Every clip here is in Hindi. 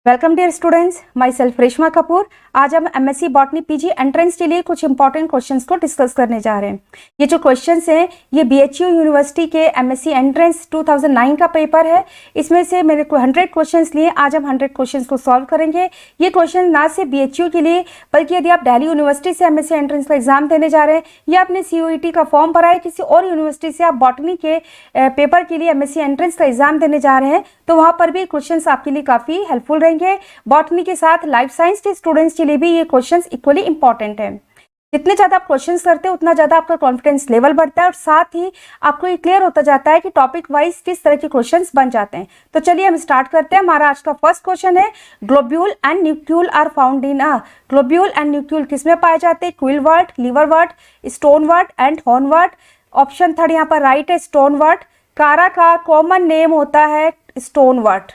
Welcome dear students, myself Reshma Kapoor. आज हम एमएससी बॉटनी पीजी एंट्रेंस के लिए कुछ इंपॉर्टेंट क्वेश्चंस को डिस्कस करने जा रहे हैं। ये जो क्वेश्चंस हैं ये बीएचयू यूनिवर्सिटी के एमएससी एंट्रेंस 2009 का पेपर है। इसमें से मेरे को 100 क्वेश्चंस लिए, आज हम 100 क्वेश्चंस को सॉल्व करेंगे। ये क्वेश्चन ना सिर्फ बीएचयू के लिए बल्कि यदि आप दिल्ली यूनिवर्सिटी से एमएससी एंट्रेंस का एग्जाम देने जा रहे हैं या आपने सीयूईटी का फॉर्म भरा है, किसी और यूनिवर्सिटी से आप बॉटनी के पेपर के लिए एमएससी एंट्रेंस का एग्जाम देने जा रहे हैं, तो वहाँ पर भी क्वेश्चन आपके लिए काफ़ी हेल्पफुल रहेंगे। बॉटनी के साथ लाइफ साइंस के स्टूडेंट्स के लिए भी ये क्वेश्चंस इक्वली इंपॉर्टेंट है। जितने ज़्यादा आप क्वेश्चंस करते हैं उतना ज़्यादा आपका कॉन्फिडेंस लेवल बढ़ता है और साथ ही आपको ये क्लियर होता जाता है कि टॉपिक वाइज किस तरह के क्वेश्चंस बन जाते हैं। तो चलिए हम स्टार्ट करते हैं। हमारा आज का फर्स्ट क्वेश्चन है, globule and nucule are found in a. Globule and nucule किसमें पाए जाते हैं? Quillwort, liverwort, stonewort and hornwort. Option third यहाँ पर राइट है, स्टोनवर्ट। कारा का कॉमन नेम होता है स्टोनवर्ट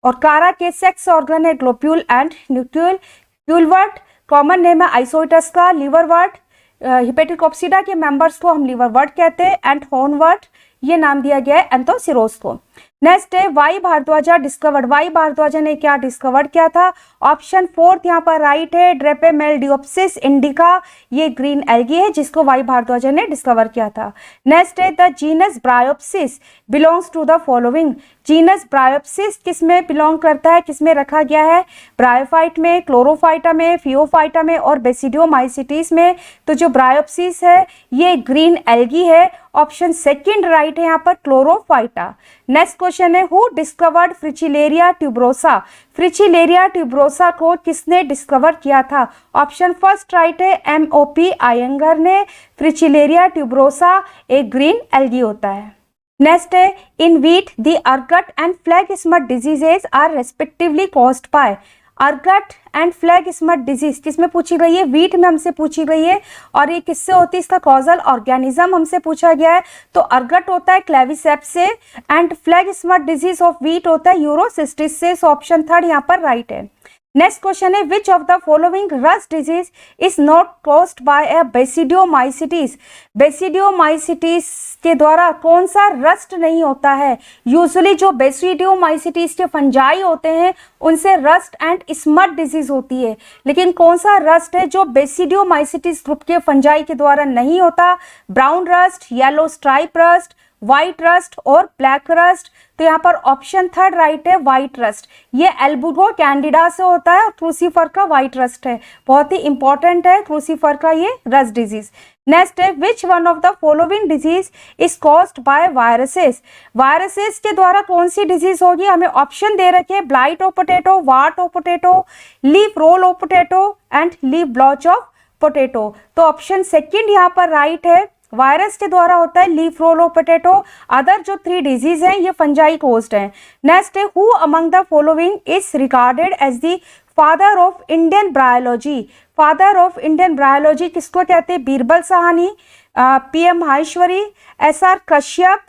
और कारा के सेक्स ऑर्गन है globule and nucleule. Quillwort common name है आइसोइटस का। लीवरवर्ट हिपेटिकोप्सिडा के मेंबर्स को हम लीवरवर्ट कहते हैं एंड हॉर्नवर्ट ये नाम दिया गया है एंथोसिरोस को। नेक्स्ट है वाई भारद्वाजा डिस्कवर्ड। वाई भारद्वाजा ने क्या डिस्कवर्ड किया था? ऑप्शन फोर्थ यहाँ पर राइट है, ड्रेपेमेल्डियोप्सिस इंडिका। ये ग्रीन एल्गी है जिसको वाई भारद्वाजा ने डिस्कवर किया था। नेक्स्ट है the genus Bryopsis belongs to the following. Genus Bryopsis किस में बिलोंग करता है, किस में रखा गया है? ब्रायोफाइट में, क्लोरोफाइटा में, फियोफाइटा में और बेसिडियोमाइसिटीज में। तो जो ब्रायोप्सिस है ये ग्रीन एल्गी है। ऑप्शन सेकंड राइट है यहाँ पर, क्लोरोफाइटा। नेक्स्ट क्वेश्चन है, who discovered fritillaria tuberosa. Fritillaria tuberosa को किसने डिस्कवर किया था? ऑप्शन फर्स्ट राइट है, एमओपी आयंगर ने। फ्रिचिलेरिया ट्यूबरोसा एक ग्रीन एल्गी होता है। नेक्स्ट है, in wheat the ergot and flag smut diseases are respectively caused by. Ergot and flag smut disease किसमें पूछी गई है? व्हीट में हमसे पूछी गई है और ये किससे होती है? इसका कॉजल ऑर्गेनिज्म हमसे पूछा गया है। तो अर्गट होता है क्लेविसेप्स से and flag smut disease of wheat होता है यूरोसिस्टिस से। सो ऑप्शन थर्ड यहाँ पर राइट है। नेक्स्ट क्वेश्चन है, which of the following rust disease is not caused by a basidiomycetes. Basidiomycetes के द्वारा कौन सा रस्ट नहीं होता है? यूजुअली जो बेसिडियोमाइसिटीज के फंजाई होते हैं उनसे रस्ट एंड स्मट डिजीज होती है, लेकिन कौन सा रस्ट है जो बेसिडियोमाइसिटीज ग्रुप के फंजाई के द्वारा नहीं होता? Brown rust, yellow stripe rust, white rust और ब्लैक रस्ट। तो यहाँ पर ऑप्शन थर्ड राइट है, व्हाइट रस्ट। ये एल्बुगो कैंडिडा से होता है और क्रूसीफर का व्हाइट रस्ट है। बहुत ही इंपॉर्टेंट है क्रूसीफर का ये रस्ट डिजीज। नेक्स्ट है, which one of the following disease is caused bye viruses. Viruses के द्वारा कौन सी डिजीज होगी? हमें ऑप्शन दे रखे हैं, blight of potato, wart of potato, leaf roll of potato and leaf blotch of potato. तो ऑप्शन सेकंड यहाँ पर राइट है, वायरस के द्वारा होता है leaf roll of potato. Other जो 3 डिजीज हैं ये फंजाई कोज्ड हैं। नेक्स्ट है, who among the following is regarded as the father of Indian bryology. Father of Indian bryology किसको कहते हैं? Birbal Sahni, PM Maheshwari, SR Kashyap,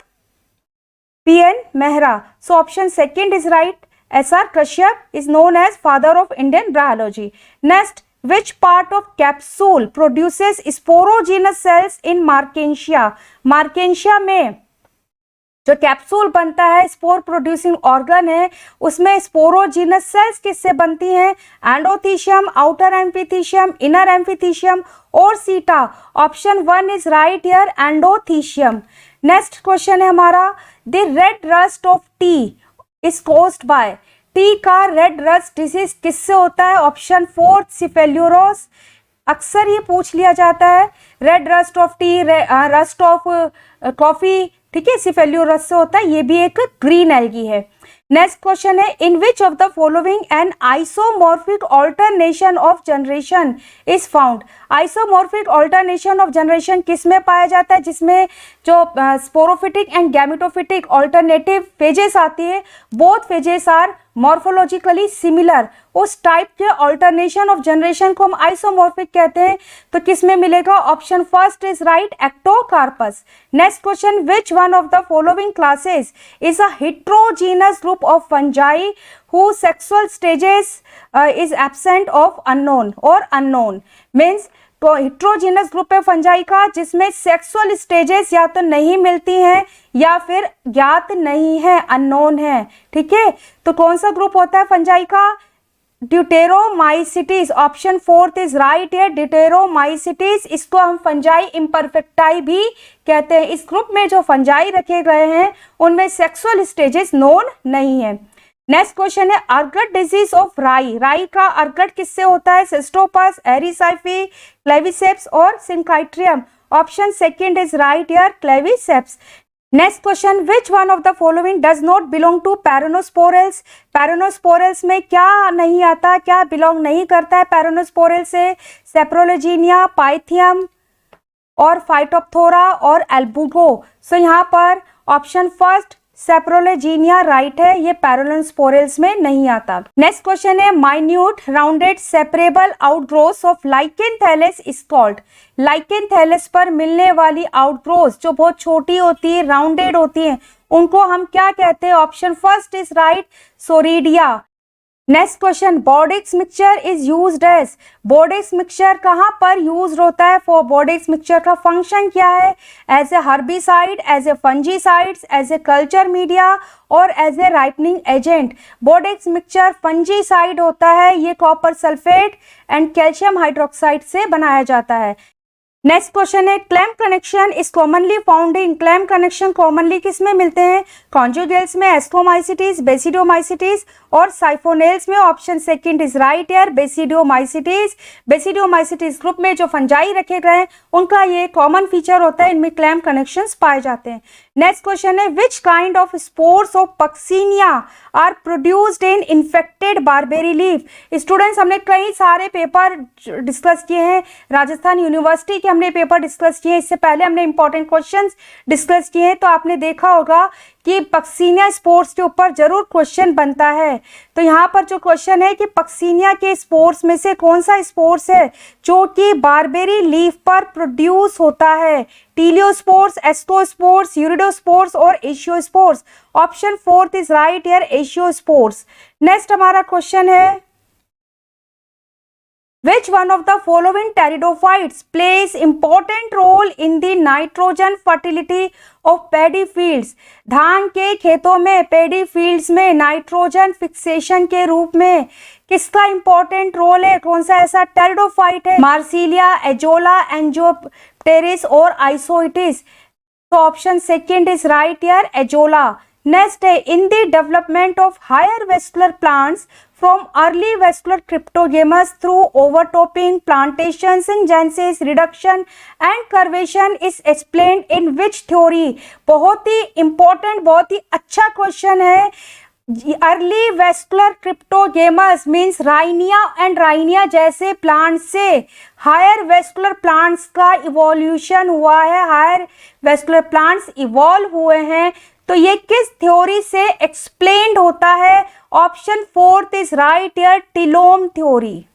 PN Mehra. So option second is right, SR Kashyap is known as father of Indian bryology. Next, which part of capsule produces sporogenous cells in Markensia? Markensia में जो कैप्सूल बनता है, स्पोर प्रोड्यूसिंग ऑर्गन है, उसमें स्पोरोजीनस सेल्स किससे बनती हैं? Endothecium, outer amphithecium, inner amphithecium और seta. Option one is right here, endothecium. Next question है हमारा, the red rust of tea is caused by. Tea का रेड रस्ट डिजीज किससे होता है? Option fourth, Cephaleuros. अक्सर ये पूछ लिया जाता है, red rust of tea, rust of coffee, ठीक है, सिफेल्यूरोस से होता है। ये भी एक ग्रीन एल्गी है। नेक्स्ट क्वेश्चन है, in which of the following an isomorphic alternation of generation is found. Isomorphic alternation of generation किस में पाया जाता है? जिसमें जो sporophytic and gametophytic alternative phases आती है, both phases are morphologically similar. उस टाइप के ऑल्टरनेशन ऑफ जनरेशन को हम आइसोमॉर्फिक कहते हैं। तो किस में मिलेगा? Option first is right, ectocarpus. Next question, which one of the following classes is a heterogeneous group of fungi who sexual stages is absent of unknown और अननोन मीन्स तो हेट्रोजीनस ग्रुप है फंजाई का जिसमें सेक्सुअल स्टेजेस या तो नहीं मिलती हैं या फिर ज्ञात नहीं है, अननोन है। ठीक है, तो कौन सा ग्रुप होता है फंजाई का? ड्यूटेरोमाइसिटीज, ऑप्शन 4 इज राइट है। ड्यूटेरोमाइसिटीज, इसको हम फंजाई इम्परफेक्टाई भी कहते हैं। इस ग्रुप में जो फंजाई रखे गए हैं उनमें सेक्सुअल स्टेजेस नोन नहीं है। नेक्स्ट क्वेश्चन है अर्गट डिजीज ऑफ राई। राई का अर्गट किससे होता है? सिस्टोपस, एरिसाइफी, क्लेविसेप्स और Synchytrium. Option second is right here, Claviceps. Next question, which one of the following does not belong to Peronosporales. Peronosporales में क्या नहीं आता, क्या बिलोंग नहीं करता है पैरानोस्पोरल से? सेप्रोलोजीनिया, पाइथियम और फाइटोप्थोरा और एल्बुगो। सो यहाँ पर ऑप्शन फर्स्ट सेप्रोलोजीनिया राइट है, ये पैरानोस्पोरल्स में नहीं आता। नेक्स्ट क्वेश्चन है minute rounded separable outgrowth of lichen thallus is called. Lichen thallus पर मिलने वाली आउटग्रोथ जो बहुत छोटी होती है, राउंडेड होती है, उनको हम क्या कहते हैं? Option first is right, soredia. Next question, Bordeaux mixture is used as. Bordeaux mixture कहाँ पर यूज होता है? फॉर बोर्डिक्स मिक्सचर का फंक्शन क्या है? As a herbicide, as a fungicides, as a culture media और as a ripening agent. Bordeaux mixture fungicide होता है, ये copper sulphate and calcium hydroxide से बनाया जाता है। नेक्स्ट क्वेश्चन है clamp connection is commonly found in. Clamp connection commonly किस में मिलते हैं? कॉन्जुगेल्स में, एस्ट्रोमाइसिटीज, बेसिडोमाइसिटीज और साइफोनेल्स में। Option second is right here, basidiomycetes. Basidiomycetes group में जो फंजाई रखे गए हैं उनका ये कॉमन फीचर होता है, इनमें क्लैम्प कनेक्शंस पाए जाते हैं। नेक्स्ट क्वेश्चन है which kind of spores of puccinia are produced in infected barberry leaf. Students, हमने कई सारे पेपर डिस्कस किए हैं, राजस्थान यूनिवर्सिटी के हमने पेपर डिस्कस किए हैं, इससे पहले हमने इंपॉर्टेंट क्वेश्चंस डिस्कस किए हैं, तो आपने देखा होगा कि पक्सीनिया स्पोर्स के ऊपर जरूर क्वेश्चन बनता है। तो यहाँ पर जो क्वेश्चन है कि पक्सीनिया के स्पोर्स में से कौन सा स्पोर्स है जो कि बारबेरी लीफ पर प्रोड्यूस होता है? टीलियोस्पोर्स, एस्टोस्पोर्स, यूरिडोस्पोर्स और aeciospores. Option fourth is right here, aeciospores. Next हमारा क्वेश्चन है Which one of the following pteridophytes plays important role in the nitrogen fertility of paddy fields? धान के खेतों में, पैडी फील्ड्स में नाइट्रोजन फिक्सेशन के रूप में किसका इंपॉर्टेंट रोल है? कौन सा ऐसा टेरिडोफाइट है? मार्सिलिया, एजोला, एंजियोप्टेरिस और आइसोइटिस। तो option second is right here, Azolla. Next है in the development of higher vascular plants from early vascular cryptogamous through overtopping, plantation, syngenesis, reduction and curvation is explained in which theory? बहुत ही important, बहुत ही अच्छा क्वेश्चन है। Early vascular cryptogams means Rhynia and Rhynia जैसे प्लांट से हायर वेस्कुलर प्लांट्स का इवोल्यूशन हुआ है, हायर वेस्कुलर प्लांट्स इवॉल्व हुए हैं। तो ये किस थ्योरी से एक्सप्लेन्ड होता है? Option fourth is right here, telome theory.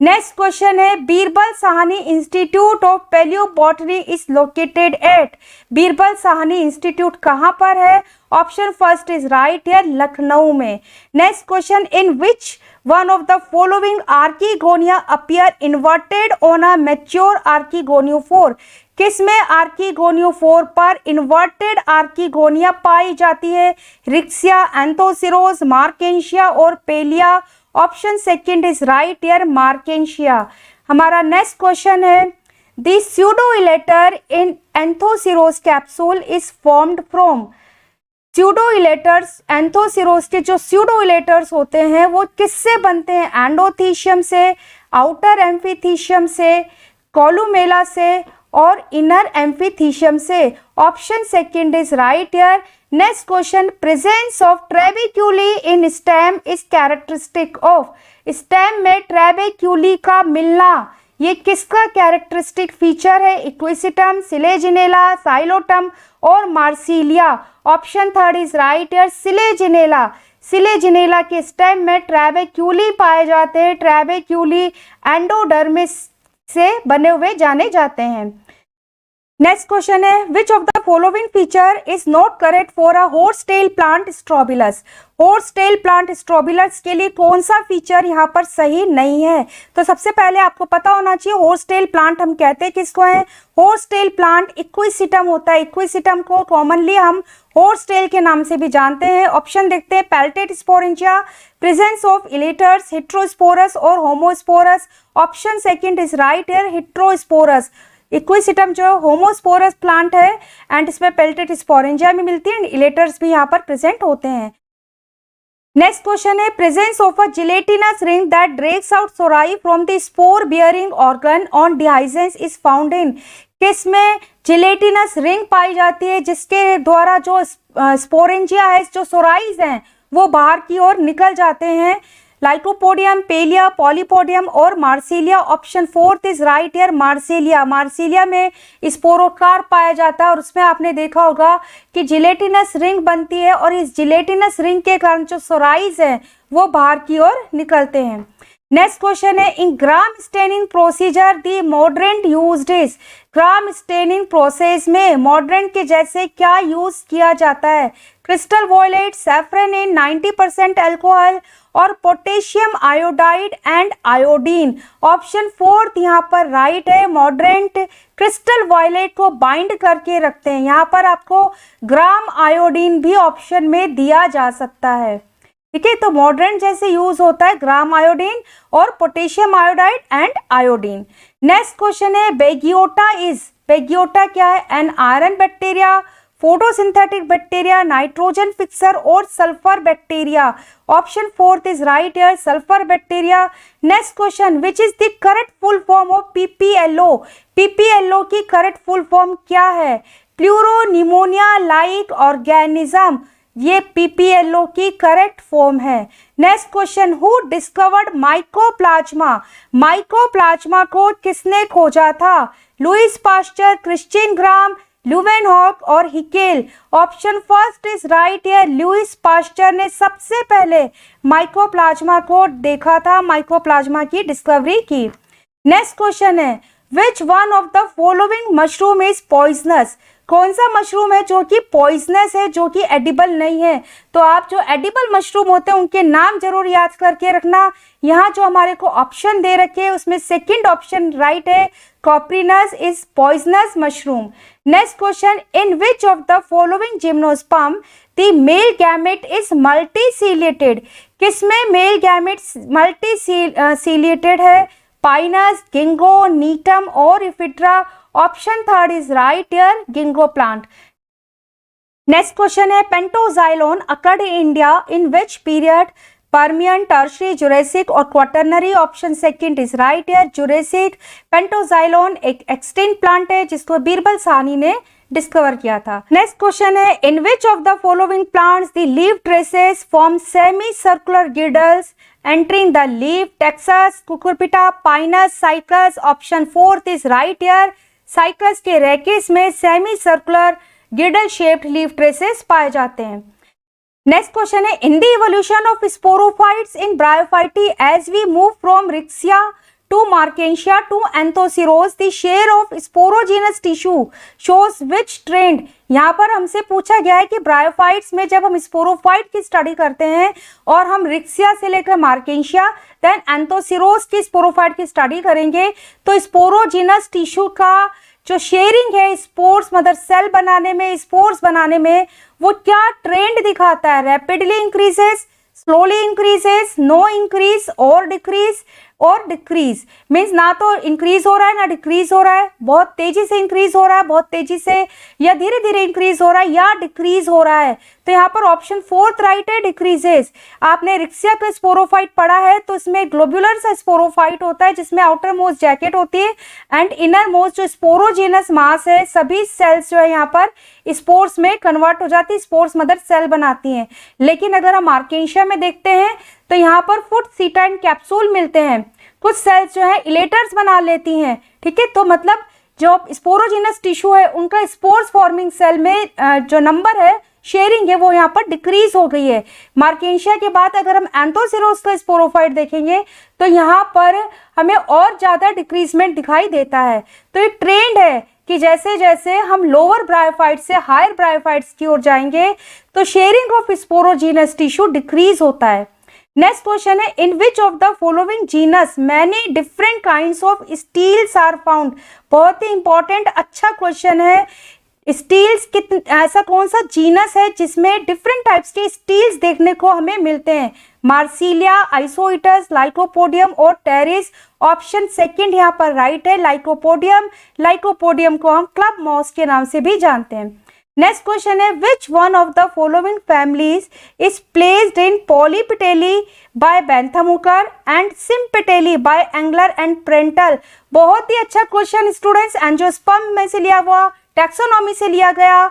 Next question है Birbal Sahni Institute of Palaeobotany is located at. Birbal Sahni Institute कहाँ पर है? Option first is right here, Lucknow में। Next question in which one of the following archegonia appear inverted on a mature archegoniophore. किसमें आर्किगोनियोफोर पर इन्वर्टेड आर्किगोनिया पाई जाती है? रिक्सिया, एंथोसिरोस, मार्केंशिया और Pellia. Option second is right here, Marchantia. हमारा नेक्स्ट क्वेश्चन है the pseudoelaters in Anthoceros capsule is formed from. Pseudoelaters, Anthoceros के जो स्यूडोइलेटर्स होते हैं वो किससे बनते हैं? एंडोथीशियम से, आउटर एम्फीथीशियम से, कोलुमेला से और इनर एम्फीथीशियम से। Option second is right here. Next question presence of trabeculae in stem is characteristic of. Stem में ट्रेबेक्यूली का मिलना ये किसका कैरेक्टरिस्टिक फीचर है? इक्विसिटम, सिलेजिनेला, साइलोटम और Marsilea. Option third is right here, Selaginella. Selaginella के स्टेम में ट्रेबेक्यूली पाए जाते हैं। ट्रेबेक्यूली एंडोडर्मिस से बने हुए जाने जाते हैं। नेक्स्ट क्वेश्चन है which of the following feature is not correct for a horse tail plant strobilus. Horse tail plant strobilus के लिए कौन सा फीचर यहाँ पर सही नहीं है? तो सबसे पहले आपको पता होना चाहिए हॉर्स टेल प्लांट हम कहते हैं किसको है? हॉर्स टेल प्लांट इक्विसिटम होता है। इक्विसिटम को कॉमनली हम हॉर्स टेल के नाम से भी जानते हैं। ऑप्शन देखते हैं peltate sporangia, presence of elaters, heterosporous और homosporous. Option second is right here, heterosporous. Equisetum जो होमोस्पोरस प्लांट है एंड इसमें पेल्टेड स्पोरेंजिया में मिलती है, इलेटर्स भी यहाँ पर प्रेजेंट होते हैं। नेक्स्ट क्वेश्चन है presence of a gelatinous ring that drags out sori from the spore bearing organ on dehiscence is found in. किसमें जिलेटिनस रिंग पाई जाती है जिसके द्वारा जो स्पोरेंजिया है, जो सोराइज हैं, वो बाहर की ओर निकल जाते हैं? लाइकोपोडियम, पेलिया, पॉलीपोडियम और Marsilea. Option fourth is right here, Marsilea. Marsilea में स्पोरोकार पाया जाता है और उसमें आपने देखा होगा कि जिलेटिनस रिंग बनती है और इस जिलेटिनस रिंग के कारण जो सोराइज हैं वो बाहर की ओर निकलते हैं। नेक्स्ट क्वेश्चन है in Gram staining procedure the mordant used is. Gram staining process में मॉडरेंट के जैसे क्या यूज किया जाता है? क्रिस्टल वॉयलेट, सैफ्रनिन, 90% अल्कोहल और potassium iodide and iodine. Option fourth यहाँ पर राइट है, मॉडरेंट क्रिस्टल वॉयलेट को बाइंड करके रखते हैं। यहाँ पर आपको ग्राम आयोडीन भी ऑप्शन में दिया जा सकता है। ठीक है, तो मॉडरेंट जैसे यूज होता है ग्राम आयोडीन और potassium iodide and iodine. Next question है बेगियोटा इज। बेगियोटा क्या है? An iron bacteria, photosynthetic bacteria, nitrogen fixer और sulphur bacteria. Option fourth is right here, sulphur bacteria. Next question which is the correct full form of PPLO. PPLO की करेक्ट फुल फॉर्म क्या है? प्लूरो निमोनिया लाइक ऑर्गेनिज्म, ये पीपीएलओ की करेक्ट फॉर्म है। Next question who discovered mycoplasma. Mycoplasma को किसने खोजा था? Louis Pasteur, Christian Gram, Leeuwenhoek और Haeckel. Option first is right here, Louis Pasteur ने सबसे पहले माइकोप्लाज्मा को देखा था, माइकोप्लाज्मा की डिस्कवरी की। नेक्स्ट क्वेश्चन है which one of the following mushroom is poisonous. कौन सा मशरूम है जो कि पॉइजनस है, जो कि एडिबल नहीं है? तो आप जो एडिबल मशरूम होते हैं उनके नाम जरूर याद करके रखना। यहाँ जो हमारे को ऑप्शन दे रखे हैं उसमें सेकंड ऑप्शन राइट है, Coprinus is poisonous mushroom. Next question in which of the following gymnosperm the male gamete is multiciliated. किसमें मेल गैमेट मल्टीसीलिएटेड है? पाइनस, गिंगो, नीटम और Ephedra. Option third is right here, Ginkgo plant. Next question है Pentoxylon occurred in India in which period? Permian, Tertiary, Jurassic और Quaternary. Option second is right here, Jurassic. Pentoxylon एक एक्सटिंक्ट प्लांट है जिसको बीरबल साहनी ने डिस्कवर किया था। नेक्स्ट क्वेश्चन है in which of the following plants the leaf traces form semicircular girdles entering the leaf? Taxus, Cucurbita, Pinus, Cycas. Option fourth is right here, Cycas के रेकिस में semicircular girdle shaped leaf traces पाए जाते हैं। नेक्स्ट क्वेश्चन है in the evolution of sporophytes in Bryophyta as we move from Riccia to Marchantia to Anthoceros the share of sporogenous tissue shows which trend. यहाँ पर हमसे पूछा गया है कि ब्रायोफाइट्स में जब हम स्पोरोफाइट की स्टडी करते हैं और हम रिक्सिया से लेकर मार्केंशिया देन एंथोसिरोज की स्पोरोफाइट की स्टडी करेंगे तो स्पोरोजीनस टिश्यू का जो शेयरिंग है स्पोर्स मदर सेल बनाने में, स्पोर्स बनाने में, वो क्या ट्रेंड दिखाता है? Rapidly increases, slowly increases, no increase और डिक्रीज और डिक्रीज। मीन्स ना तो इंक्रीज हो रहा है ना डिक्रीज हो रहा है, बहुत तेजी से इंक्रीज हो रहा है, बहुत तेजी से या धीरे धीरे इंक्रीज हो रहा है या डिक्रीज हो रहा है। तो यहाँ पर ऑप्शन फोर्थ राइट है, डिक्रीजेस। आपने रिक्सिया का स्पोरोफाइट पढ़ा है तो इसमें ग्लोब्यूलर सा स्पोरोफाइट होता है जिसमें आउटर मोस्ट जैकेट होती है एंड इनर मोस्ट जो स्पोरोजीनस मास है, सभी सेल्स जो है यहाँ पर स्पोर्स में कन्वर्ट हो जाती है, स्पोर्स मदर सेल बनाती हैं। लेकिन अगर हम मार्केंशिया में देखते हैं तो यहाँ पर फुट सीटा एंड कैप्सूल मिलते हैं, कुछ सेल्स जो है इलेटर्स बना लेती हैं। ठीक है, तो मतलब जो स्पोरोजीनस टिश्यू है उनका स्पोर्स फॉर्मिंग सेल में जो नंबर है शेयरिंग है वो यहाँ पर डिक्रीज हो गई है। मार्केंशिया के बाद अगर हम एंथोसिरोज का स्पोरोफाइट देखेंगे तो यहाँ पर हमें और ज्यादा डिक्रीजमेंट दिखाई देता है। तो एक ट्रेंड है कि जैसे जैसे हम लोअर ब्रायोफाइट से हायर ब्रायोफाइट्स की ओर जाएंगे तो sharing of sporogenous tissue decrease होता है। नेक्स्ट क्वेश्चन है, in which of the following genus many different kinds of steles are found. बहुत ही इंपॉर्टेंट अच्छा क्वेश्चन है। स्टील्स ऐसा कौन सा जीनस है जिसमें डिफरेंट टाइप्स के स्टील्स देखने को हमें मिलते हैं? मार्सिलिया, आइसोइटस, लाइकोपोडियम और टेरिस। ऑप्शन सेकंड यहाँ पर राइट है, लाइकोपोडियम। लाइकोपोडियम को हम क्लब मॉस के नाम से भी जानते हैं। नेक्स्ट क्वेश्चन है, which one of the following families is placed in Polypetalae by Bentham Hooker and Sympetalae by Engler and Prantl. बहुत ही अच्छा क्वेश्चन स्टूडेंट्स, एंजियोस्पर्म में से लिया हुआ, टैक्सोनॉमी से लिया गया।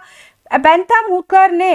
बेंथम हुकर ने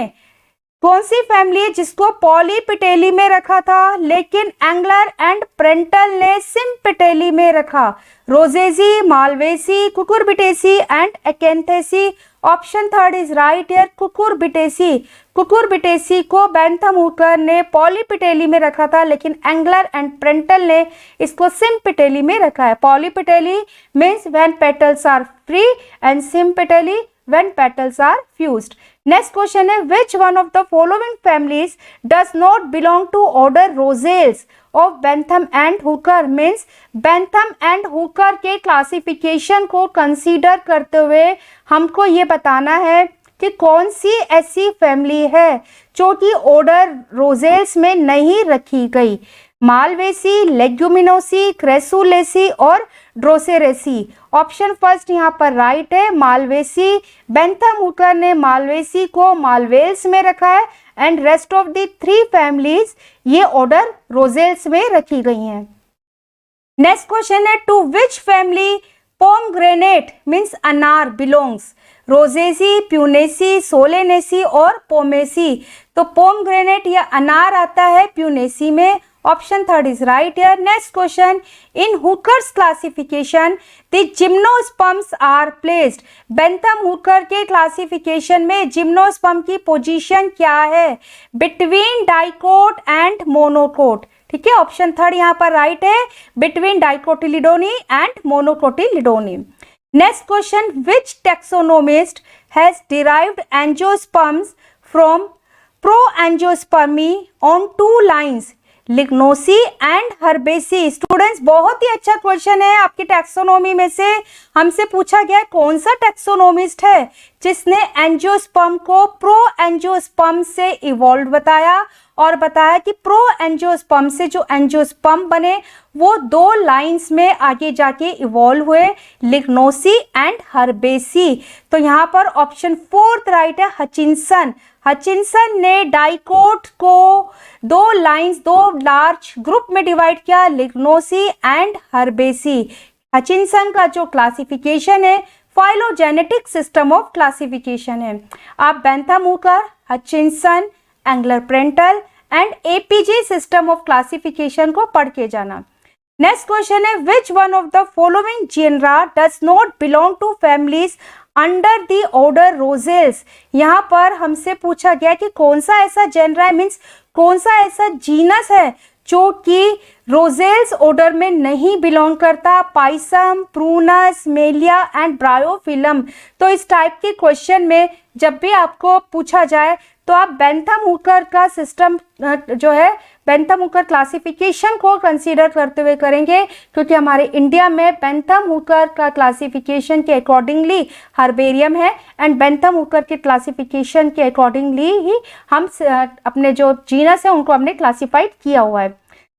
कौन सी फैमिली है जिसको पॉलीपेटेली में रखा था, लेकिन एंगलर एंड प्रेंटल ने सिम्पेटेली में रखा? Rosaceae, Malvaceae, Cucurbitaceae and Acanthaceae. Option third is right here, Cucurbitaceae. Cucurbitaceae को बेंथम हुकर ने पॉलीपेटेली में रखा था, लेकिन एंगलर एंड प्रेंटल ने इसको सिम्पेटेली में रखा है। Polypetaly means when petals are free and sympetaly when petals are fused. Next question है, which one of the following families does not belong to order Rosales of Bentham and Hooker? Means Bentham and Hooker के क्लासिफिकेशन को कंसीडर करते हुए हमको ये बताना है कि कौन सी ऐसी फैमिली है जो कि ऑर्डर रोजेल्स में नहीं रखी गई। मालवेसी, लेग्यूमिनोसी, क्रेसुलेसी और ड्रोसेरेसी। ऑप्शन फर्स्ट यहाँ पर राइट है, मालवेसी। बेंथम हुकर ने मालवेसी को मालवेल्स में रखा है and rest of the three families ये ऑर्डर रोजेल्स में रखी गई हैं। नेक्स्ट क्वेश्चन है, to which family pomegranate means अनार बिलोंग्स? रोजेसी, प्यूनेसी, सोलेनेसी और पोमेसी। तो पोमग्रेनेट या अनार आता है प्यूनेसी में। Option third is right here. Next question, in Hooker's classification the gymnosperms are placed. Bentham Hooker के क्लासिफिकेशन में जिम्नोस्पर्म की पोजीशन क्या है? Between dicot and monocot. ठीक है, ऑप्शन थर्ड यहाँ पर राइट है, between dicotyledonae and monocotyledonae. Next question, which taxonomist has derived angiosperms from Proangiospermae on two lines, Lignosae and Herbaceae? Students बहुत ही अच्छा क्वेश्चन है। आपकी टैक्सोनॉमी में से हमसे पूछा गया कौन सा टैक्सोनोमिस्ट है जिसने एंजियोस्पर्म को प्रो एंजियोस्पर्म से इवॉल्व बताया और बताया कि प्रो एंजियोस्पर्म से जो एंजियोस्पर्म बने वो दो लाइंस में आगे जाके इवॉल्व हुए, लिग्नोसी एंड हर्बेसी। तो यहाँ पर ऑप्शन फोर्थ राइट है, हचिंसन। हचिंसन ने डाइकोट को दो लाइंस, दो लार्ज ग्रुप में डिवाइड किया, लिग्नोसी एंड हर्बेसी। हचिंसन का जो क्लासिफिकेशन है फाइलोजेनेटिक सिस्टम ऑफ क्लासिफिकेशन है। आप Bentham Hooker, Hutchinson, Engler Prantl and APG system of classification को पढ़ के जाना। नेक्स्ट क्वेश्चन है, which one of the following genera does not belong to families under the order Rosales? यहाँ पर हमसे पूछा गया कि कौन सा ऐसा जेनरा है, मीन्स कौन सा ऐसा जीनस है जो कि रोजेल्स ऑर्डर में नहीं बिलोंग करता। Pisum, Prunus, Melia and Bryophyllum. तो इस टाइप के क्वेश्चन में जब भी आपको पूछा जाए तो आप बेंथम हुकर का सिस्टम जो है, बेंथम हुकर क्लासिफिकेशन को कंसीडर करते हुए करेंगे, क्योंकि हमारे इंडिया में बेंथम हुकर का क्लासिफिकेशन के अकॉर्डिंगली हर्बेरियम है एंड बेंथम हुकर के क्लासिफिकेशन के अकॉर्डिंगली ही हम अपने जो जीनस है उनको हमने क्लासिफाइड किया हुआ है।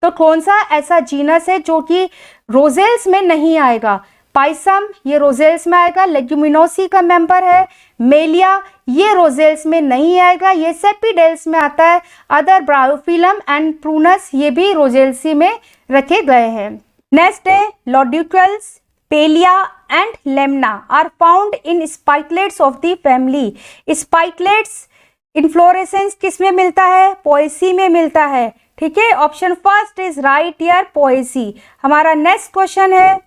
तो कौन सा ऐसा जीनस है जो कि रोजेल्स में नहीं आएगा? पाइसम ये रोजेल्स में आएगा, लेग्यूमिनोसी का मेंबर है। मेलिया ये रोजेल्स में नहीं आएगा, ये सेपिडेल्स में आता है। अदर ब्रायोफिलम एंड प्रूनस ये भी रोजेल्सी में रखे गए हैं। नेक्स्ट है, lodicules, palea and lemma are found in spikelets of the family. Spikelets inflorescence किस में मिलता है? पोएसी में मिलता है। ठीक है, option first is right here, Poaceae. हमारा नेक्स्ट क्वेश्चन है,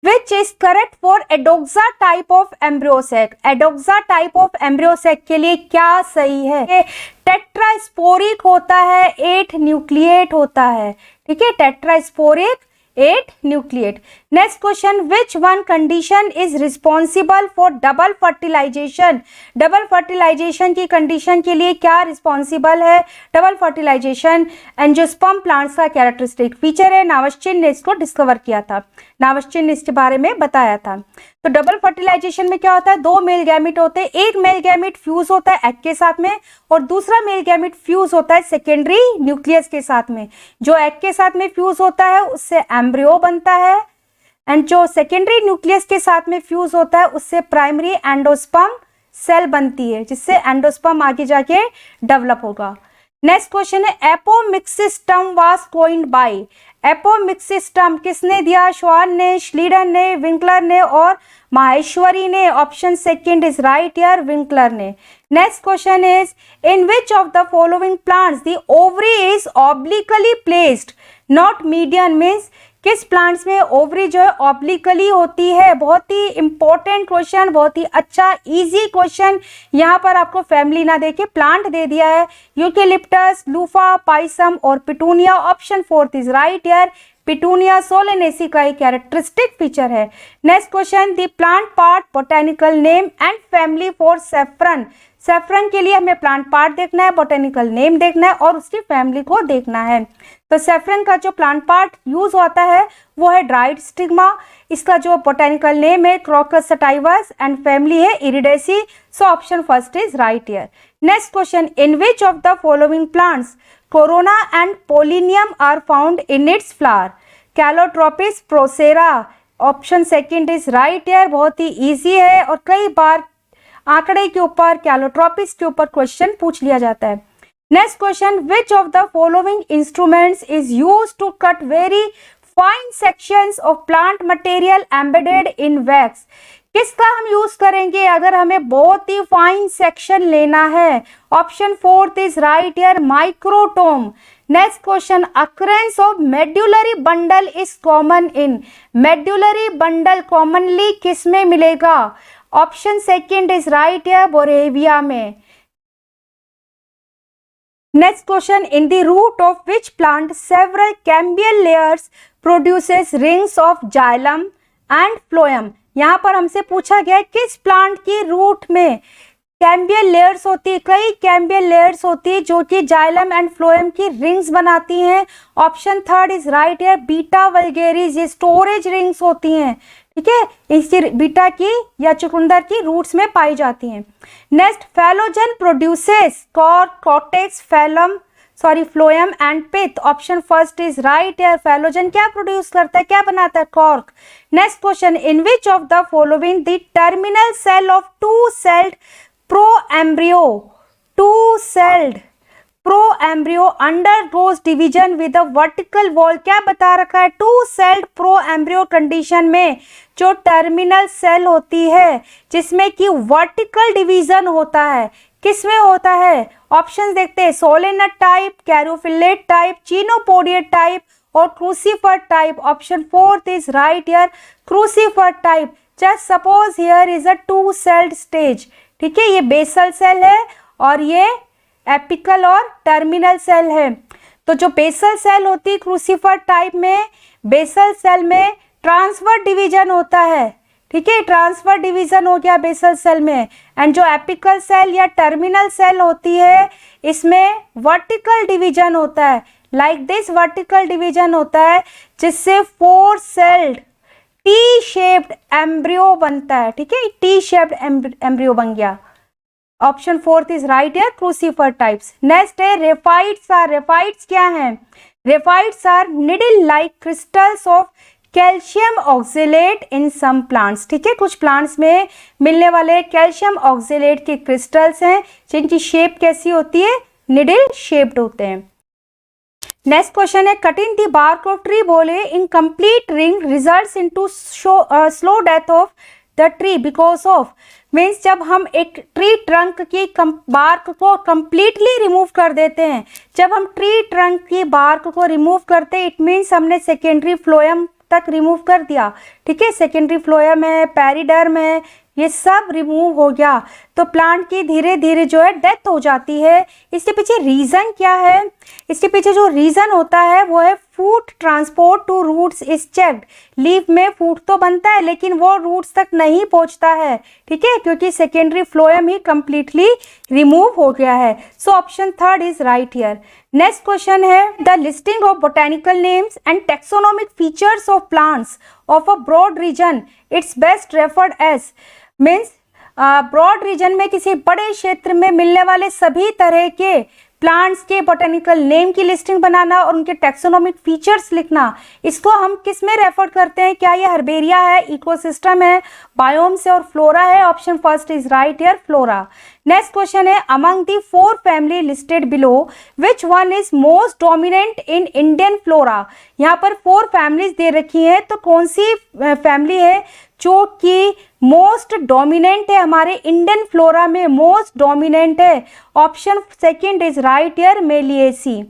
which is correct for Adoxa type of embryo sac? Adoxa type of embryo sac के लिए क्या सही है? टेट्रास्पोरिक होता है, 8 न्यूक्लिएट होता है। ठीक है, tetrasporic 8 nucleate. Next question, which one condition is responsible for double fertilization? Double fertilization की कंडीशन के लिए क्या रिस्पॉन्सिबल है? डबल फर्टिलाइजेशन एंजियोस्पर्म प्लांट्स का कैरेक्टरिस्टिक फीचर है। नावस्चिन ने इसको डिस्कवर किया था, नावस्चिन ने इसके बारे में बताया था। तो डबल फर्टिलाइजेशन में क्या होता है, दो मेल गैमेट होते हैं, एक मेल गैमेट फ्यूज होता है एग के साथ में और दूसरा मेल गैमेट फ्यूज होता है सेकेंडरी न्यूक्लियस के साथ में। जो एग के साथ में फ्यूज होता है उससे एम्ब्रियो बनता है एंड जो सेकेंडरी न्यूक्लियस के साथ में फ्यूज होता है उससे प्राइमरी एंडोस्पर्म सेल बनती है, जिससे एंडोस्पर्म आगे जाके डेवलप होगा। नेक्स्ट क्वेश्चन है, apomixis term was coined bye? Apomixis term किसने दिया? श्वान ने, श्लीडन ने, विंकलर ने और माहेश्वरी ने। Option second is right here, Winkler ने। Next question is, in which of the following plants the ovary is obliquely placed not median? Means किस प्लांट्स में ओवरी जो है ऑब्लिकली होती है? बहुत ही इंपॉर्टेंट क्वेश्चन, बहुत ही अच्छा इजी क्वेश्चन। यहाँ पर आपको फैमिली ना देके प्लांट दे दिया है, यूकेलिप्टस, लूफा, पाइसम और petunia. Option fourth is right year, petunia Solanaceae का एक कैरेक्टरिस्टिक फीचर है। Next question, the plant part botanical name and family for saffron? Saffron के लिए हमें प्लांट पार्ट देखना है, बोटेनिकल नेम देखना है और उसकी फैमिली को देखना है। तो सेफ्रन का जो प्लांट पार्ट यूज होता है वो है ड्राइड स्टिग्मा, इसका जो बोटेनिकल नेम है क्रोकस सटाइवस एंड फैमिली है Iridaceae. So option first is right here. Next question, in which of the following plants corona and pollinium are found in its flower? Calotropis procera. Option second is right here. बहुत ही इजी है और कई बार आंकड़े के ऊपर, कैलोट्रोपिस के ऊपर क्वेश्चन पूछ लिया जाता है। Next question, which of the following instruments is used to cut very fine sections of plant material embedded in wax? किसका हम यूज करेंगे अगर हमें बहुत ही फाइन सेक्शन लेना है? Option fourth is right here, microtome. Next question, occurrence of medullary bundle is common in? Medullary bundle commonly किस में मिलेगा? Option second is right here, Boerhavia में। Next question, in the root of which plant several cambial layers produces rings of xylem and phloem? यहाँ पर हमसे पूछा गया है किस प्लांट की रूट में कैम्बियल लेयर्स होती है, कई कैम्बियल लेयर्स होती है जो कि जाइलम एंड फ्लोएम की रिंग्स बनाती हैं। Option third is right year, beta vulgaris. ये स्टोरेज रिंग्स होती हैं, ठीक है, इसकी बीटा की या चुकंदर की रूट्स में पाई जाती हैं। Next, phellogen produces cork, cortex, phloem and pith. Option first is right here, phellogen क्या प्रोड्यूस करता है, क्या बनाता है? Cork. Next question, in which of the following the terminal cell of two celled proembryo undergoes division with a vertical wall? क्या बता रखा है? Two celled proembryo condition में जो टर्मिनल सेल होती है जिसमें कि वर्टिकल डिवीजन होता है, किसमें होता है? ऑप्शंस देखते हैं, सोलेनट टाइप, कैरोफिलेट टाइप, चिनोपोडियट टाइप और crucifer type. Option fourth is right here, crucifer type. Just suppose here is a two celled stage, ठीक है, ये बेसल सेल है और ये एपिकल और टर्मिनल सेल है। तो जो बेसल सेल होती है क्रूसीफर टाइप में, बेसल सेल में ट्रांसफर डिवीजन होता है, ठीक है, ट्रांसफर डिवीजन हो गया बेसल सेल में। एंड जो एपिकल सेल या टर्मिनल सेल होती है इसमें वर्टिकल डिवीजन होता है, लाइक दिस वर्टिकल डिवीजन होता है जिससे four celled T shaped embryo बनता है, ठीक है, टी शेप्ड एम्ब्रियो बन गया। Option fourth is right here, crucifer types. Next है रेफाइट्स। रेफाइट्स क्या हैं? Raphides are needle like crystals of calcium oxalate in some plants, ठीक है, कुछ प्लांट्स में मिलने वाले कैल्शियम ऑक्जेलेट के क्रिस्टल्स हैं जिनकी शेप कैसी होती है? निडल शेप्ड होते हैं। नेक्स्ट क्वेश्चन है, cutting the bark of tree bole in complete ring results into slow death of the tree because of? Means जब हम एक ट्री ट्रंक की बार्क को कंप्लीटली रिमूव कर देते हैं, जब हम ट्री ट्रंक की बार्क को रिमूव करते हैं इट मीन्स हमने सेकेंडरी फ्लोएम तक रिमूव कर दिया, ठीक है, सेकेंडरी फ्लोएम है, पेरिडर्म है, ये सब रिमूव हो गया तो प्लांट की धीरे धीरे जो है डेथ हो जाती है। इसके पीछे रीज़न क्या है? इसके पीछे जो रीज़न होता है वो है food transport to roots is checked. Leaf में फूड तो बनता है लेकिन वो रूट्स तक नहीं पहुंचता है, ठीक है, क्योंकि सेकेंडरी फ्लोएम ही कंप्लीटली रिमूव हो गया है। So option third is right here. Next question है the listing of botanical names and taxonomic features of plants of a broad region its best referred as. Means broad region में किसी बड़े क्षेत्र में मिलने वाले सभी तरह के प्लांट्स के बोटेनिकल नेम की लिस्टिंग बनाना और उनके टेक्सोनोमिक फीचर्स लिखना, इसको हम किस में रेफर करते हैं? क्या ये हर्बेरिया है, इकोसिस्टम है, बायोम्स है और फ्लोरा है? Option first is right here, flora. Next question है among the 4 family listed below which one is most dominant in Indian flora. यहाँ पर 4 फैमिलीज दे रखी हैं, तो कौन सी फैमिली है जो कि मोस्ट डोमिनेंट है हमारे इंडियन फ्लोरा में, मोस्ट डोमिनेंट है? Option second is right here, Meliaceae.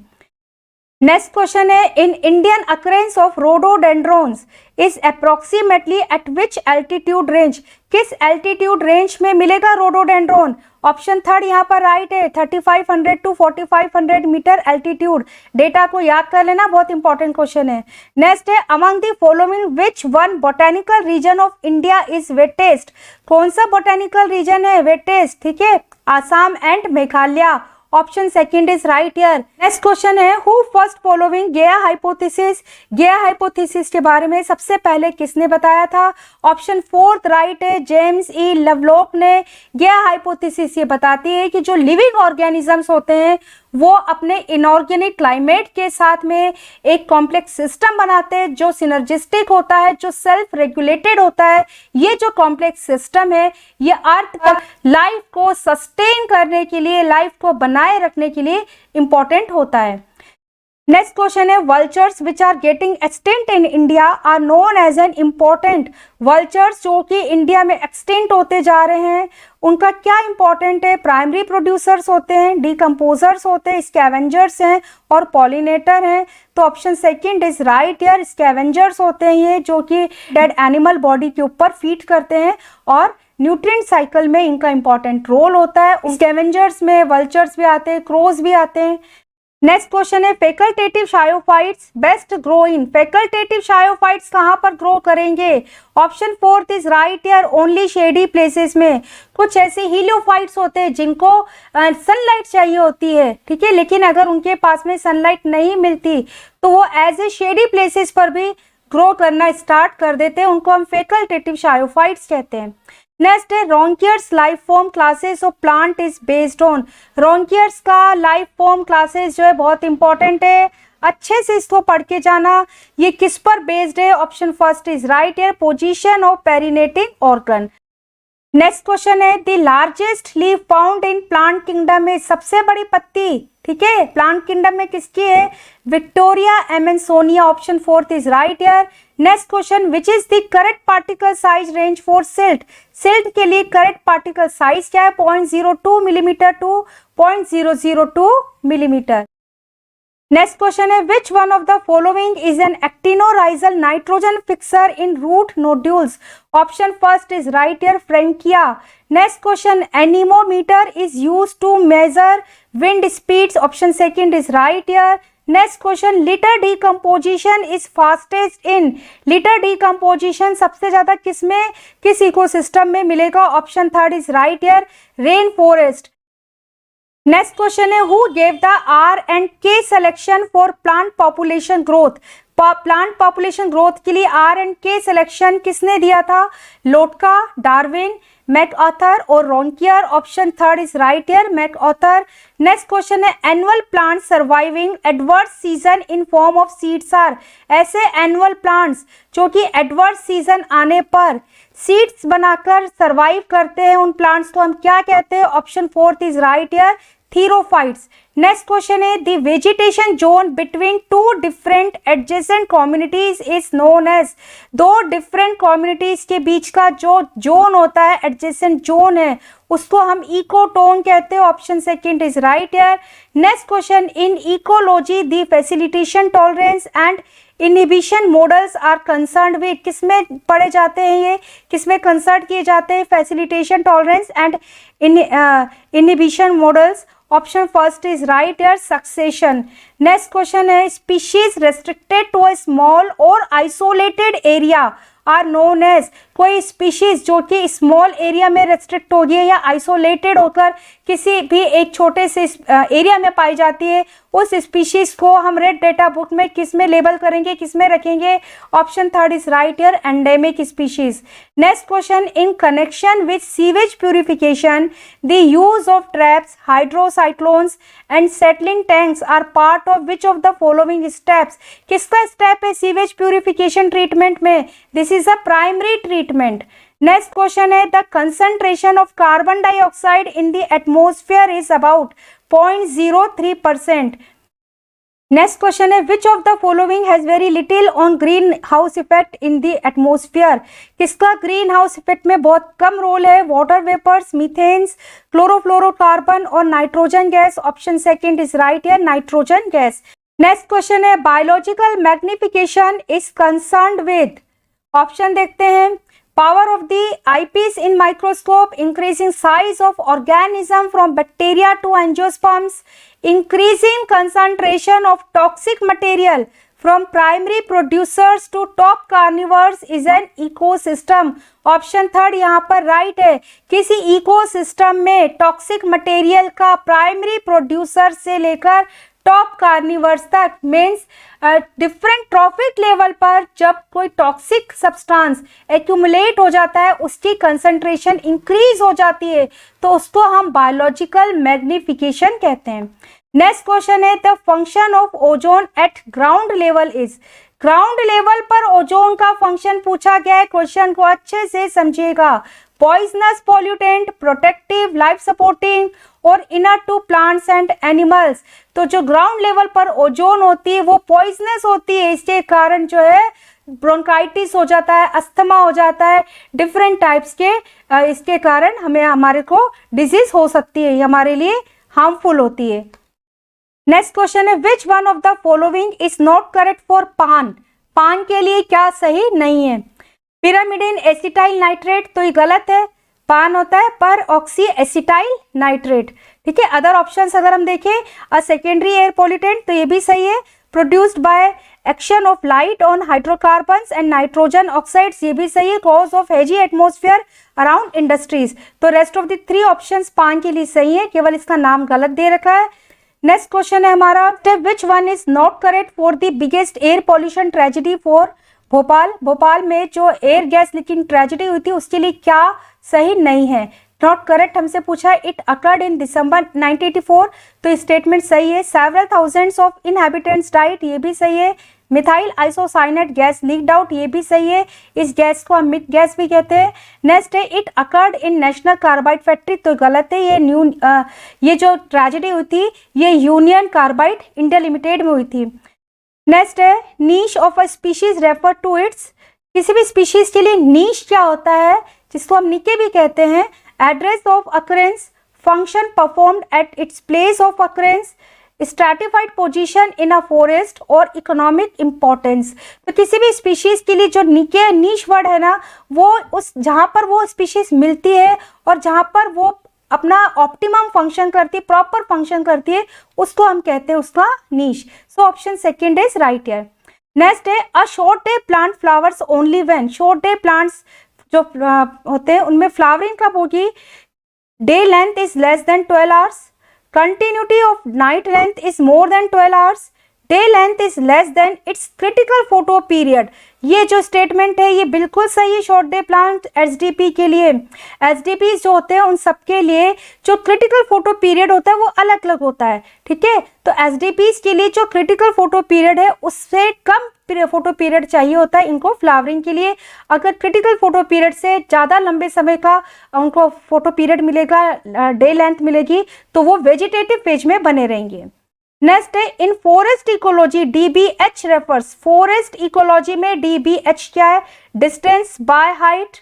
Next question है in Indian occurrence of rhododendrons is approximately at which altitude range. किस एल्टीट्यूड रेंज में मिलेगा रोडोडेंड्रॉन? ऑप्शन थर्ड यहाँ पर राइट है, 3500 टू 4500 मीटर एल्टीट्यूड। डेटा को याद कर लेना, बहुत इंपॉर्टेंट क्वेश्चन है। नेक्स्ट है among the following which one botanical region of India is wettest. कौन सा बोटेनिकल रीजन है वेटेस्ट? ठीक है, Assam and Meghalaya. Option second is right here. Next question है who first following Gaia hypothesis. Gaia hypothesis के बारे में सबसे पहले किसने बताया था? ऑप्शन फोर्थ राइट है, जेम्स ई लवलॉक ने। गेया हाइपोथेसिस ये बताती है कि जो लिविंग ऑर्गेनिजम्स होते हैं वो अपने इनऑर्गेनिक क्लाइमेट के साथ में एक कॉम्प्लेक्स सिस्टम बनाते हैं जो सिनर्जिस्टिक होता है, जो सेल्फ रेगुलेटेड होता है। ये जो कॉम्प्लेक्स सिस्टम है ये अर्थ पर लाइफ को सस्टेन करने के लिए, लाइफ को बनाए रखने के लिए इंपॉर्टेंट होता है। नेक्स्ट क्वेश्चन है vultures which are getting extinct in India are known as an important. Vultures जो कि इंडिया में एक्सटिंक्ट होते जा रहे हैं उनका क्या इंपॉर्टेंट है? प्राइमरी प्रोड्यूसर्स होते हैं, डिकम्पोजर्स होते हैं, स्कैवेंजर्स हैं और पॉलिनेटर हैं। तो option second is right here, scavengers होते हैं ये जो कि डेड एनिमल बॉडी के ऊपर फीड करते हैं और न्यूट्रिएंट साइकिल में इनका इंपॉर्टेंट रोल होता है। स्कैवेंजर्स में वल्चर्स भी आते हैं, क्रोज भी आते हैं। नेक्स्ट क्वेश्चन है facultative sciophytes best grow in. Facultative sciophytes कहाँ पर ग्रो करेंगे? Option fourth is right here, only shady places में। कुछ ऐसे हीलियोफाइट्स होते हैं जिनको सनलाइट चाहिए होती है, ठीक है, लेकिन अगर उनके पास में सनलाइट नहीं मिलती तो वो एज ए शेडी प्लेसेस पर भी ग्रो करना स्टार्ट कर देते हैं, उनको हम फैकल्टेटिव शायोफाइट्स कहते हैं। नेक्स्ट है Raunkiaer's life form classes of plant is based on. Raunkiaer's का लाइफ फॉर्म क्लासेस जो है बहुत इंपॉर्टेंट है, अच्छे से इसको पढ़ के जाना। ये किस पर बेस्ड है? Option first is right here, position of perennating organ. Next question है the largest leaf found in plant kingdom में। सबसे बड़ी पत्ती, ठीक है, प्लांट किंगडम में किसकी है? Victoria amazonica. Option fourth is right here. Next question which is the correct particle size range for silt. Silt के लिए करेक्ट पार्टिकल साइज क्या है? 0.02 millimetre to 0.002 millimetre. Next question है which one of the following is an actinorhizal nitrogen fixer in root nodules. Option first is right here, Frankia. Next question anemometer is used to measure wind speeds. Option second is right here. Next question litter decomposition is fastest in. Litter decomposition सबसे ज्यादा किसमें, किस इकोसिस्टम में मिलेगा? Option third is right here, rain forest. Next question है who gave the r and k selection for plant population growth. Plant population growth के लिए आर एंड के सिलेक्शन किसने दिया था? लोटका, डार्विन, मैकऑथर और Raunkiaer. Option third is right here, MacArthur. Next question है annual plant surviving adverse season in form of seeds are. ऐसे एनुअल प्लांट्स जो कि एडवर्स सीजन आने पर सीड्स बनाकर सर्वाइव करते हैं, उन प्लांट्स को हम क्या कहते हैं? Option fourth is right here, therophytes. Next question है the vegetation zone between two different adjacent communities is known as. दो डिफरेंट कम्युनिटीज के बीच का जो जोन होता है, एडजेसेंट जोन है, उसको हम इकोटोन कहते हैं। Option second is right here. Next question in ecology the facilitation tolerance and inhibition models are concerned with. किसमें पढ़े जाते हैं ये, किसमें कंसर्न किए जाते हैं? Facilitation tolerance and inhibition models. Option first is right यार, सक्सेशन। नेक्स्ट क्वेश्चन है species restricted to a small or isolated area are known as, कोई स्पीशीज जो कि स्मॉल एरिया में रेस्ट्रिक्ट होगी है या आइसोलेटेड होकर किसी भी एक छोटे से एरिया में पाई जाती है, उस स्पीशीज को हम रेड डेटा बुक में किस में लेबल करेंगे, किस में रखेंगे? Option third is right here, endemic species. Next question, in connection with sewage purification the use of traps, hydrocyclones and settling tanks are part of which of the following steps, किसका स्टेप है सीवेज प्यूरिफिकेशन ट्रीटमेंट में? This is a primary treatment. Next question है the concentration of carbon dioxide in the atmosphere is about 0.03%। Next question है which of the following has very little on green house effect in the atmosphere, किसका ग्रीन हाउस इफेक्ट में बहुत कम रोल है? वाटर वेपर्स, मीथेन्स, क्लोरोफ्लोरोकार्बन और nitrogen gas. Option second is right here, nitrogen gas. Next question है biological magnification is concerned with, option देखते हैं, power of the eyepiece in microscope, increasing size of organism from bacteria to angiosperms, increasing concentration of toxic material from primary producers to top carnivores is an ecosystem। Option third यहाँ पर राइट है, किसी इकोसिस्टम में टॉक्सिक मटेरियल का प्राइमरी प्रोड्यूसर से लेकर टॉप कार्निवर्स तक, मीन्स डिफरेंट ट्रॉफिक लेवल पर जब कोई टॉक्सिक सब्सटेंस एक्यूमुलेट हो जाता है, उसकी कंसंट्रेशन इंक्रीज हो जाती है, तो उसको हम बायोलॉजिकल मैग्निफिकेशन कहते हैं। नेक्स्ट क्वेश्चन है the function of ozone at ground level is, ground level पर ओजोन का फंक्शन पूछा गया है, क्वेश्चन को अच्छे से समझिएगा। Poisonous pollutant, protective, life supporting और inner to plants and animals. तो जो ग्राउंड लेवल पर ओजोन होती है वो पॉइजनस होती है, इसके कारण जो है ब्रोंकाइटिस हो जाता है, अस्थमा हो जाता है, डिफरेंट टाइप्स के इसके कारण हमारे को डिजीज हो सकती है, हमारे लिए हार्मफुल होती है। नेक्स्ट क्वेश्चन है which one of the following is not correct for पान, पान के लिए क्या सही नहीं है? पिरामिडिन एसिटाइल नाइट्रेट, तो ये गलत है, पान होता है पर ऑक्सी एसिटाइल नाइट्रेट, ठीक है। अदर ऑप्शंस अगर हम देखें, अ सेकेंडरी एयर पॉल्यूटेंट, तो ये भी सही है, produced by action of light on hydrocarbons and nitrogen oxides, ये भी सही है, cause of hazy atmosphere around industries. तो rest of the three options पान के लिए सही है, केवल इसका नाम गलत दे रखा है। नेक्स्ट क्वेश्चन है हमारा विच one is not correct for the biggest air pollution tragedy for Bhopal, Bhopal में जो एयर गैस लीकिंग ट्रेजेडी हुई थी उसके लिए क्या सही नहीं है? नॉट करेक्ट हमसे पूछा है, इट अकर्ड इन दिसंबर 1984, तो स्टेटमेंट सही है। Several thousands of inhabitants died, ये भी सही है। Methyl isocyanate gas leaked out, ये भी सही है, इस गैस को हम मिथ गैस भी कहते हैं। नेक्स्ट है it occurred in national carbide factory, तो गलत है, ये जो ट्रेजेडी हुई थी ये यूनियन कार्बाइड इंडिया लिमिटेड में हुई थी। नेक्स्ट है niche of a species refer to its, किसी भी स्पीशीज के लिए नीश क्या होता है, जिसको हम निके भी कहते हैं, address of occurrence, function performed at its place of occurrence, stratified position in a forest और इकोनॉमिक इंपॉर्टेंस। तो किसी भी स्पीशीज के लिए जो निके नीश वर्ड है ना, वो उस जहाँ पर वो स्पीशीज मिलती है और जहाँ पर वो अपना ऑप्टिमम फंक्शन करती है, प्रॉपर फंक्शन करती है, उसको हम कहते हैं उसका niche. So option second is right here. Next है a short day plant flowers only when, short day plants जो होते हैं उनमें फ्लावरिंग कब होगी? Day length is less than 12 hours, continuity of night length is more than 12 hours, day length is less than its critical photoperiod. ये जो स्टेटमेंट है ये बिल्कुल सही है शॉर्ट डे प्लांट एचडीपी के लिए। एचडीपी जो होते हैं उन सबके लिए जो क्रिटिकल फोटो पीरियड होता है वो अलग अलग होता है, ठीक है। तो एचडीपी के लिए जो क्रिटिकल फोटो पीरियड है उससे कम फोटो पीरियड चाहिए होता है इनको फ्लावरिंग के लिए। अगर क्रिटिकल फोटो पीरियड से ज़्यादा लंबे समय का उनको फोटो पीरियड मिलेगा, डे लेंथ मिलेगी, तो वो वेजिटेटिव फेज में बने रहेंगे। नेक्स्ट है in forest ecology DBH refers, forest ecology में डीबीएच क्या है? Distance by height,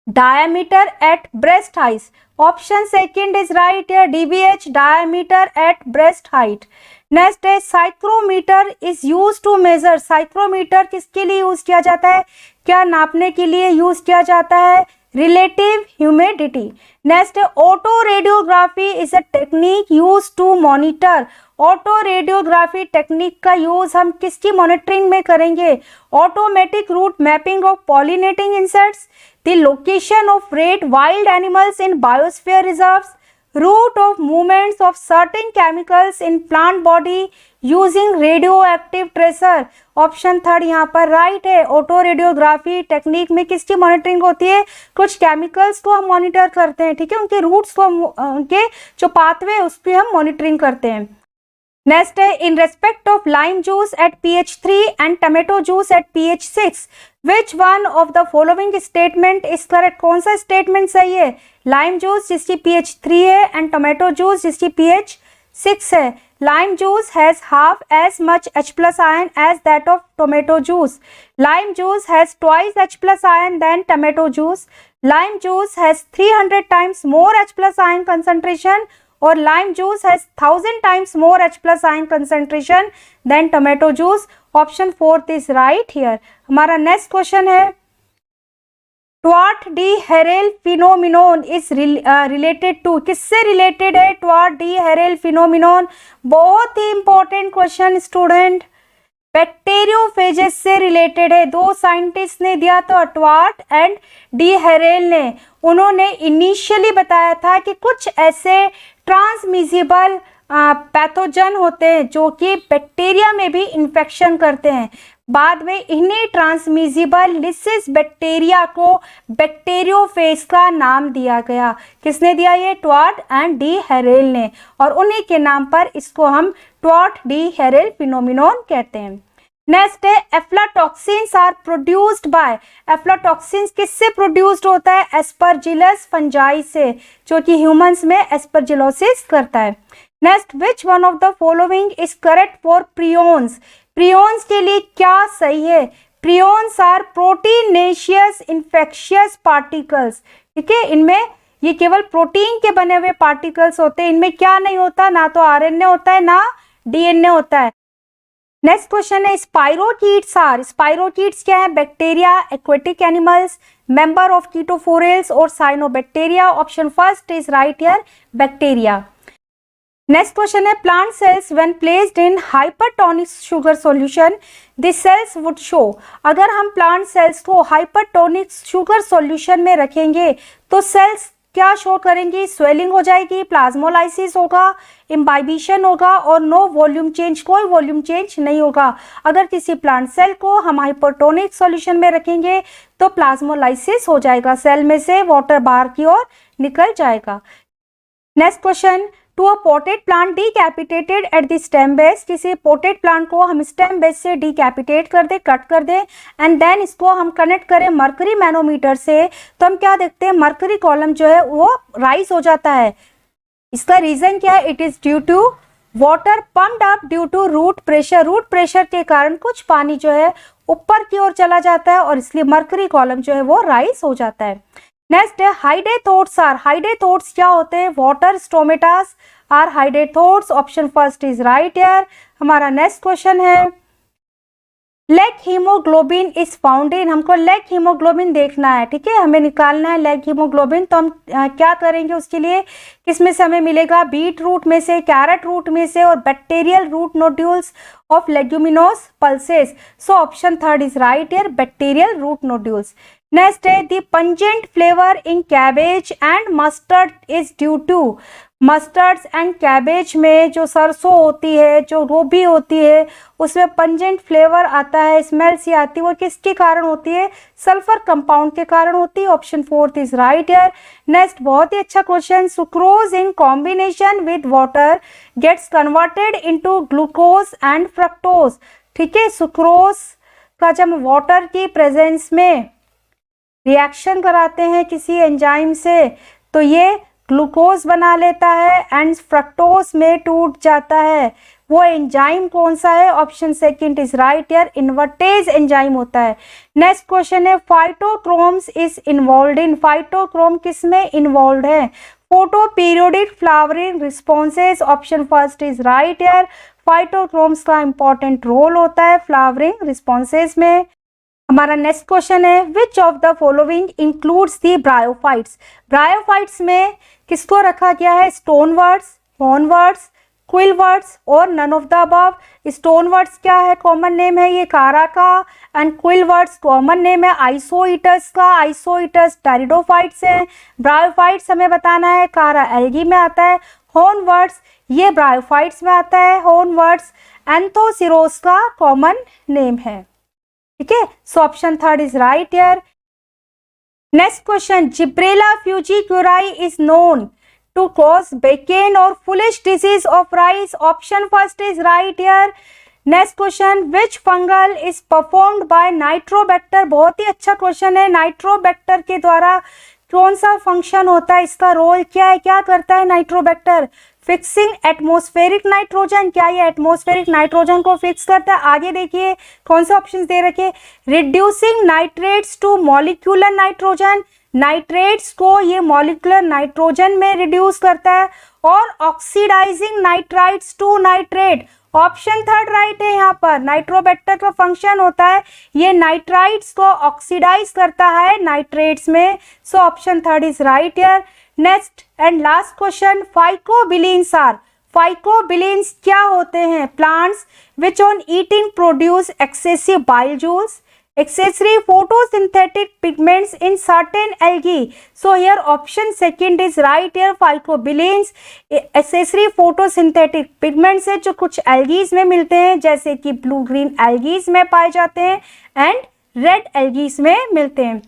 diameter at breast height. Option second is right है, DBH diameter at breast height. Next है psychrometer is use to measure, psychrometer किसके लिए यूज किया जाता है? क्या नापने के लिए यूज किया जाता है? relative humidity. Next, auto radiography is a technique used to monitor. Auto radiography technique का यूज हम किसकी मॉनिटरिंग में करेंगे? Automatic route mapping of pollinating insects, the location of red wild animals in biosphere reserves, route of movements of certain chemicals in plant body using radioactive tracer. Option third यहाँ पर राइट है। ऑटो रेडियोग्राफी टेक्निक में किसकी मॉनिटरिंग होती है? कुछ केमिकल्स को हम मॉनिटर करते हैं, ठीक है, उनके रूट्स को, उनके जो पाथवे उसकी हम मॉनिटरिंग करते हैं। नेक्स्ट है, in respect of lime juice at pH 3 and tomato juice at pH 6 which one of the following statement is correct? कौन सा स्टेटमेंट सही है? लाइम जूस जिसकी pH 3 है एंड टमेटो जूस जिसकी pH 6 है। Lime juice has half as much H+ ion as that of tomato juice. Lime juice has twice H+ ion than tomato juice. Lime juice has 300 times more H+ ion concentration और lime juice has 1000 times more H+ ion concentration than tomato juice. Option fourth is right here. हमारा नेक्स्ट क्वेश्चन है, Twort d'Herelle phenomenon is related to. किससे रिलेटेड है ट्वार्ट डी हेरेल फिनोमिनोन? बहुत ही इंपॉर्टेंट क्वेश्चन स्टूडेंट, बैक्टीरियोफेजेस से रिलेटेड है. दो साइंटिस्ट ने दिया था, ट्वार्ट एंड डी हेरेल ने. उन्होंने इनिशियली बताया था कि कुछ ऐसे ट्रांसमिसिबल पैथोजन होते हैं जो कि बैक्टीरिया में भी इन्फेक्शन करते हैं. बाद में इन्हीं ट्रांसमिसिबल लिसिस बैक्टीरिया को बैक्टीरियोफेज का नाम दिया गया. किसने दिया? ये ट्वार्ट एंड डी हेरेल ने, और उन्हीं के नाम पर इसको हम ट्वार्ट डी हेरेल फिनोमिनोन कहते हैं. नेक्स्ट है, aflatoxins are produced by. Aflatoxins किससे प्रोड्यूस्ड होता है? एस्परजिलस फंजाई से, जो कि ह्यूमंस में एस्परजिलोसिस करता है. Next, which one of the following is correct for prions? Prions के लिए क्या सही है? Prions are proteinaceous infectious particles. ठीक है, इनमें ये केवल प्रोटीन के बने हुए पार्टिकल्स होते हैं. इनमें क्या नहीं होता? ना तो आरएनए होता है ना डीएनए होता है. नेक्स्ट क्वेश्चन है, स्पाइरोकीट्स आर. स्पाइरोकीट्स क्या है? Bacteria, aquatic animals, member of Chaetophorales और cyanobacteria. Option first is right here, bacteria. Next question है, plant cells when placed in hypertonic sugar solution the cells would show. अगर हम प्लांट सेल्स को हाइपरटोनिक शुगर सॉल्यूशन में रखेंगे तो सेल्स क्या शो करेंगी? स्वेलिंग हो जाएगी, प्लाज्मोलाइसिस होगा, इम्बाइबिशन होगा और नो वॉल्यूम चेंज, कोई वॉल्यूम चेंज नहीं होगा. अगर किसी प्लांट सेल को हम हाइपरटोनिक सॉल्यूशन में रखेंगे तो प्लाज्मोलाइसिस हो जाएगा, सेल में से वाटर बाहर की ओर निकल जाएगा. Next question, to a potted plant decapitated at the stem base. किसी पोटेड प्लांट को हम स्टेम बेस से डीकैपिटेट कर दे, कट कर दे, एंड देन इसको हम कनेक्ट करें मर्करी मैनोमीटर से, तो हम क्या देखते हैं? मर्करी कॉलम जो है वो राइज हो जाता है. इसका रीजन क्या है? It is due to water pumped up due to root pressure. Root pressure के कारण कुछ पानी जो है ऊपर की ओर चला जाता है और इसलिए मर्करी कॉलम जो है वो राइज हो जाता है. नेक्स्ट है, हाइडेथोट्स आर. हाइडेथोट्स क्या होते हैं? Water stomatas are hydathodes. Option first is right here. हमारा नेक्स्ट क्वेश्चन है, leghaemoglobin is found in. हमको लेग हीमोग्लोबिन देखना है, ठीक है, हमें निकालना है लेग हीमोग्लोबिन. तो हम क्या करेंगे उसके लिए? किस में से हमें मिलेगा? बीट रूट में से, कैरेट रूट में से और bacterial root nodules of leguminous pulses. So option third is right here, bacterial root nodules. Next है, the pungent flavour in cabbage and mustard is due to. Mustards and cabbage में जो सरसों होती है, जो गोभी होती है, उसमें पंजेंट फ्लेवर आता है, स्मेल सी आती है, वो किसके कारण होती है? सल्फर कंपाउंड के कारण होती है. Option fourth is right here. Next, बहुत ही अच्छा question, sucrose in combination with water gets converted into glucose and fructose. ठीक है, सुक्रोज का जब वाटर की प्रेजेंस में रिएक्शन कराते हैं किसी एंजाइम से तो ये ग्लूकोज बना लेता है एंड फ्रक्टोज में टूट जाता है. वो एंजाइम कौन सा है? Option second is right here, invertase enzyme होता है. नेक्स्ट क्वेश्चन है, phytochromes is involved in. Phytochrome किस में इन्वॉल्व है? Photoperiodic flowering responses. Option first is right here. Phytochromes का इंपॉर्टेंट रोल होता है फ्लावरिंग रिस्पॉन्सेज में. हमारा नेक्स्ट क्वेश्चन है which of the following includes the bryophytes. Bryophytes में किसको रखा गया है? Stoneworts, hornworts, quillworts और none of the above. Stoneworts क्या है? कॉमन नेम है ये कारा का, and quillworts common name है आइसोइटस का। आइसोइटस टेरिडोफाइट्स हैं। ब्रायोफाइट्स हमें बताना है कारा एल्गी में आता है। हॉर्न वर्ड्स ये ब्रायोफाइट्स में आता है। हॉर्न वर्ड्स एंथोसिरोस का कॉमन नेम है। ठीक है, so option third is right here. Next question, Gibberella fujikuroi is known to cause bacon or foolish disease of rice. Option first is right here. Next question, which fungal is performed by nitrobacter? बहुत ही अच्छा क्वेश्चन है। नाइट्रोबैक्टर के द्वारा कौन सा फंक्शन होता है, इसका रोल क्या है, क्या करता है नाइट्रोबैक्टर? Fixing atmospheric nitrogen. क्या ये एटमॉस्फेरिक नाइट्रोजन को फिक्स करता है? आगे देखिए कौन से ऑप्शंस दे रखे। Reducing nitrates to molecular nitrogen, nitrates को ये मॉलिक्यूलर नाइट्रोजन में रिड्यूस करता है। और oxidising nitrites to nitrate. Option third right है। यहाँ पर नाइट्रोबैक्टर का फंक्शन होता है ये नाइट्राइट्स को ऑक्सीडाइज करता है नाइट्रेट्स में। So option third is right here. Next and last question, phycobilins are. Phycobilins क्या होते हैं? Plants which on eating produce excessive bile जूल्स, accessory photosynthetic pigments in certain algae. So here option second is right here. Phycobilins accessory photosynthetic pigments है जो कुछ algaes में मिलते हैं, जैसे कि ब्लू ग्रीन algaes में पाए जाते हैं एंड रेड algaes में मिलते हैं।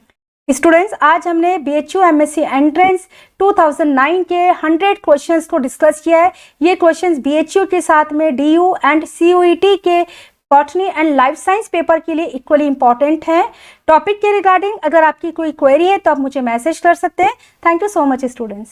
स्टूडेंट्स, आज हमने BHU MSc एंट्रेंस 2009 के 100 क्वेश्चंस को डिस्कस किया है। ये क्वेश्चंस BHU के साथ में DU एंड CUET के botany and life science paper के लिए इक्वली इंपॉर्टेंट है। टॉपिक के रिगार्डिंग अगर आपकी कोई क्वेरी है तो आप मुझे मैसेज कर सकते हैं। Thank you so much students.